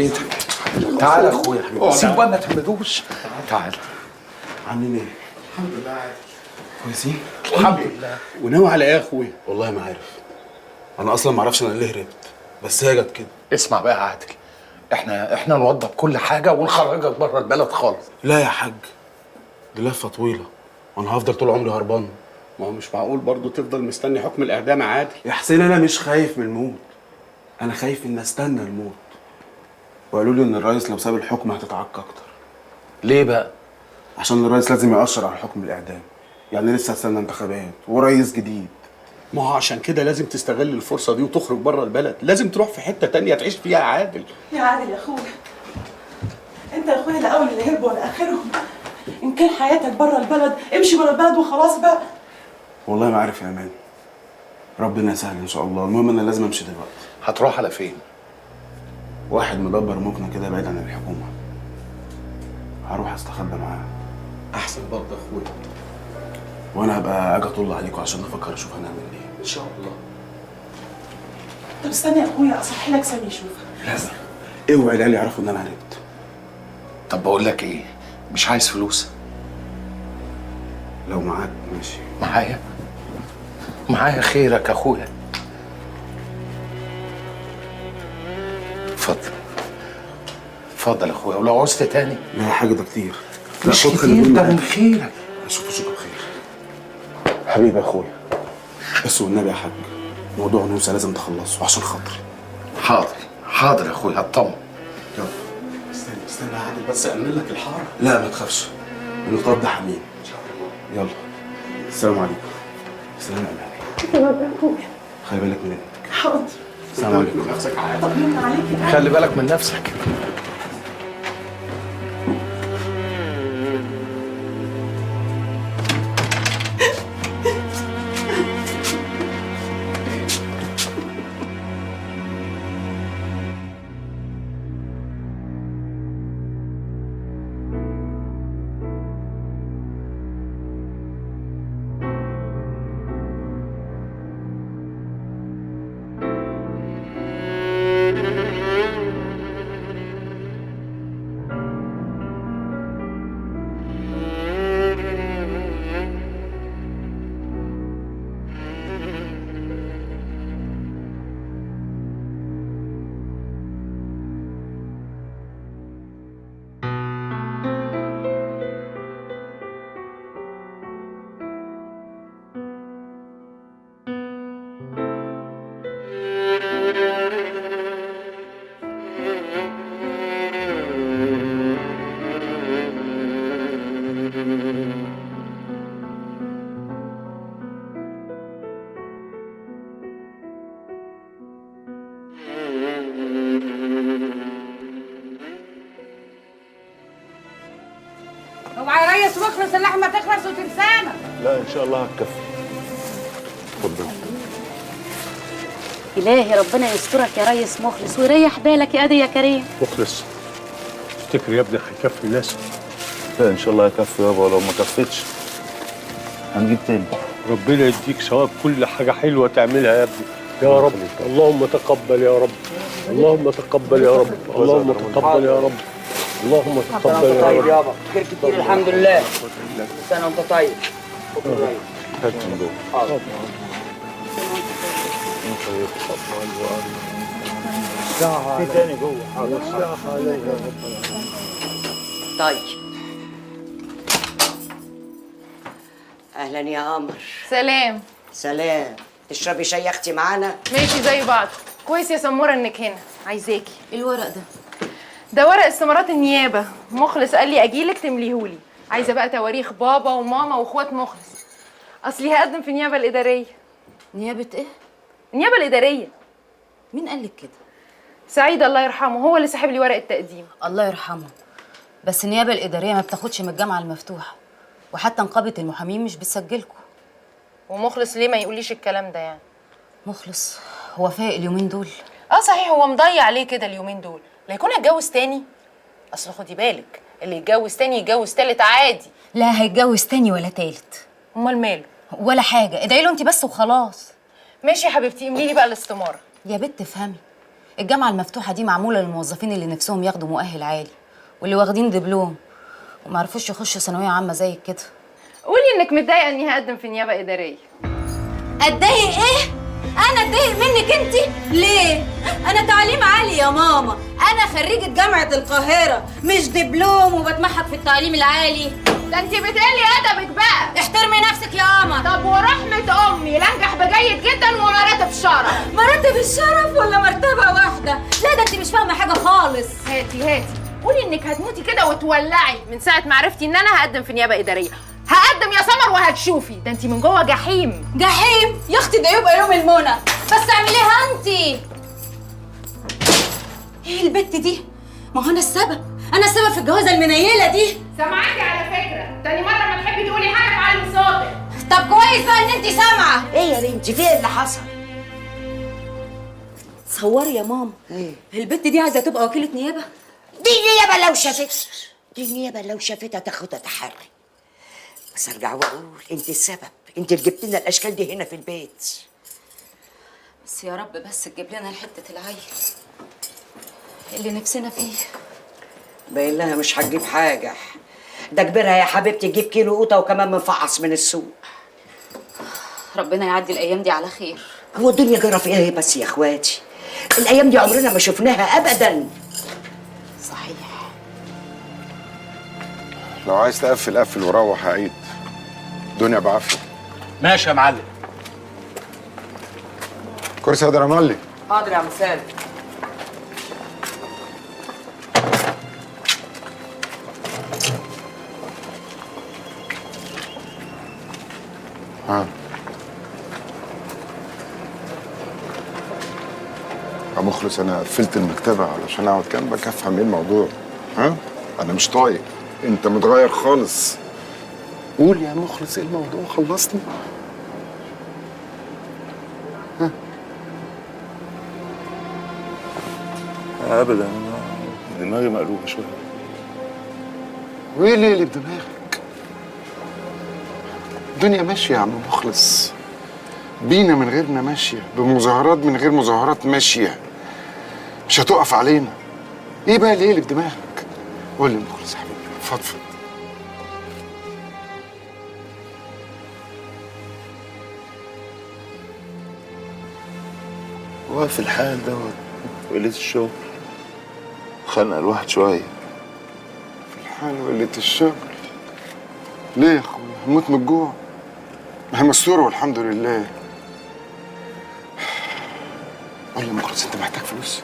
انت تعال يا اخويا حبيبي، سيب بقى ما تعملوش. تعال. عاملين ايه؟ الحمد لله عادي. كويسين؟ الحمد لله. وناوي على ايه يا اخويا؟ والله ما عارف. انا اصلا ما اعرفش انا ليه هربت، بس هي جت كده. اسمع بقى يا عادل، احنا نوضب كل حاجه ونخرجك بره البلد خالص. لا يا حاج، دي لفه طويله وانا هفضل طول عمري هربان. ما هو مش معقول برضه تفضل مستني حكم الاعدام عادي. يا حسين انا مش خايف من الموت، انا خايف ان استنى الموت. وقالوا لي ان الرئيس لو ساب الحكم هتتعك اكتر. ليه بقى؟ عشان الرئيس لازم يأشر على حكم الاعدام، يعني لسه هستنى انتخابات ورئيس جديد. ما هو عشان كده لازم تستغل الفرصه دي وتخرج بره البلد، لازم تروح في حته تانية تعيش فيها عادل. يا عادل يا اخويا، انت يا اخويا لا اول اللي هربوا ولا اخرهم. ان كان حياتك بره البلد امشي بره البلد وخلاص بقى. والله ما عارف يا امان، ربنا يسهل ان شاء الله. المهم انا لازم امشي دلوقتي. هتروح على فين؟ واحد مدبر ممكن كده بعيد عن الحكومه، هروح استخبى معاه. احسن برضه يا اخويا. وانا هبقى اجي اطل عليكم عشان نفكر نشوف هنعمل ايه. ان شاء الله. طب استنى يا اخويا اصحي لك سامي يشوفك. لازم اوعي العيال يعرفوا ان انا هربت. طب بقول لك ايه، مش عايز فلوس؟ لو معاك ماشي. معايا خيرك يا اخويا. اتفضل يا اخويا، ولو عوزت تاني. لا يا حاجه ده كتير. لا مش خد كتير، خلي ده بالك. من خيرك. اشوف اشوفك بخير حبيبي يا اخويا. بس والنبي يا حاج، موضوع نوسه لازم تخلصه عشان خاطري. حاضر يا اخويا، هطمن. يلا استنى يا عادل بس اعمل لك الحاره. لا ما تخافش، النقاط ده حميم ان شاء الله. يلا السلام عليكم. سلام عليكم. خلي بالك من ابنك. حاضر. السلام عليكم. نفسك عادي. طمنا عليك يا عادل. خلي بالك من نفسك. اوعى يا ريس واخلص اللحمه تخلص وتنسانا. لا ان شاء الله هتكفي. اتفضل. إلهي ربنا يسترك يا ريس مخلص ويريح بالك يا قادر يا كريم. مخلص افتكر يا ابني هيكفي ناس. لا ان شاء الله هيكفي يابا، ولو ما كفتش هنجيب تاني. ربنا يديك ثواب كل حاجه حلوه تعملها يا ابني يا رب. اللهم تقبل يا رب، اللهم تقبل يا رب، اللهم تقبل يا رب، اللهم تقبل يا رب. طيب يابا خير كتير الحمد لله. كل سنه وانت طيب. هات من جوه. حاضر. في تاني جوه. حاضر. الساعة عليها يا رب. طيب اهلا يا قمر. سلام. سلام. تشربي شاي يا اختي معانا؟ ماشي زي بعض. كويس يا سموره انك هنا، عايزاكي. الورق ده ده ورق استمارات النيابه، مخلص قال لي اجيلك تمليهولي. عايزه بقى تواريخ بابا وماما واخوات مخلص، اصلي هقدم في النيابه الاداريه. نيابة ايه؟ النيابه الاداريه. مين قالك كده؟ سعيد الله يرحمه هو اللي سحب لي ورق التقديم. الله يرحمه. بس النيابة الإدارية ما بتاخدش من الجامعة المفتوحة، وحتى نقابة المحامين مش بتسجلكوا. ومخلص ليه ما يقوليش الكلام ده يعني؟ مخلص هو فايق اليومين دول؟ صحيح، هو مضيع ليه كده اليومين دول؟ لا يكون هيتجوز تاني؟ اصل خدي بالك، اللي يتجوز تاني يتجوز تالت عادي. لا هيتجوز تاني ولا تالت. امال ماله؟ ولا حاجة، ادعي له انت بس وخلاص. ماشي يا حبيبتي، املي لي بقى الاستمارة. يا بت افهمي، الجامعة المفتوحة دي معمولة للموظفين اللي نفسهم ياخدوا مؤهل عالي واللي واخدين دبلوم وما عرفوش يخشوا ثانوية عامة زي كده. قولي انك متضايقه اني هقدم في نيابه اداريه. اتضايق ايه؟ انا اتضايق منك انت؟ ليه؟ انا تعليم عالي يا ماما، انا خريجة جامعة القاهرة مش دبلوم وبتمحك في التعليم العالي. ده انت بتقلي ادبك بقى. احترمي نفسك يا قمر. طب ورحمه امي لنجح بجيد جدا ومراتب شرف. مرتب الشرف ولا مرتبة واحدة؟ لا ده انت مش فاهمة حاجة خالص. هاتي قولي انك هتموتي كده وتولعي من ساعه ما عرفتي ان انا هقدم في نيابه اداريه. هقدم يا سمر وهتشوفي، ده انت من جوه جحيم. جحيم يا اختي، ده يبقى يوم المنى. بس اعمليها انت. ايه البت دي؟ ما هو انا السبب في الجوازه المنيله دي. سامعاكي على فكره، تاني مره ما تحبي تقولي حاجه تعالي صوتك. طب كويس بقى ان انت سامعه. ايه يا بنتي في ايه اللي حصل؟ تصوري يا ماما، البت دي عايزه تبقى وكيله نيابه. دي نيابه لو شافتها تاخدها تحري. بس ارجع واقول انت السبب، انت اللي جبت لنا الاشكال دي هنا في البيت. بس يا رب بس تجيب لنا حته العيل اللي نفسنا فيه. باين لها مش هتجيب حاجه، ده كبرها يا حبيبتي تجيب كيلو قوطه وكمان مفعص من السوق. ربنا يعدي الايام دي على خير. هو الدنيا جرى في ايه بس يا اخواتي؟ الايام دي عمرنا ما شفناها ابدا. صحيح. لو عايز تقفل قفل وروح يا عيد، الدنيا بعافيه. ماشي يا معلم. كرسي يا درمالي. حاضر يا عم سالم. ها يا مخلص، انا قفلت المكتبه علشان اقعد جنبك افهم ايه الموضوع. ها انا مش طايق، انت متغير خالص. قول يا مخلص ايه الموضوع، خلصني. ها ابدا، دماغي مقلوبه شويه. وايه اللي يقلب دماغك؟ الدنيا ماشيه يا عم مخلص، بينا من غيرنا ماشيه، بمظاهرات من غير مظاهرات ماشيه، مش هتقف علينا. ايه بقى اللي يقلب دماغك؟ قول لي مخلص يا حبيبي، فضفض. واقف الحال دوت وقلة الشغل خانق الواحد شويه. في الحال وقلة الشغل ليه يا اخويا؟ هموت من الجوع. ما هي مستوره والحمد لله. قول لي مخلص، انت محتاج فلوس؟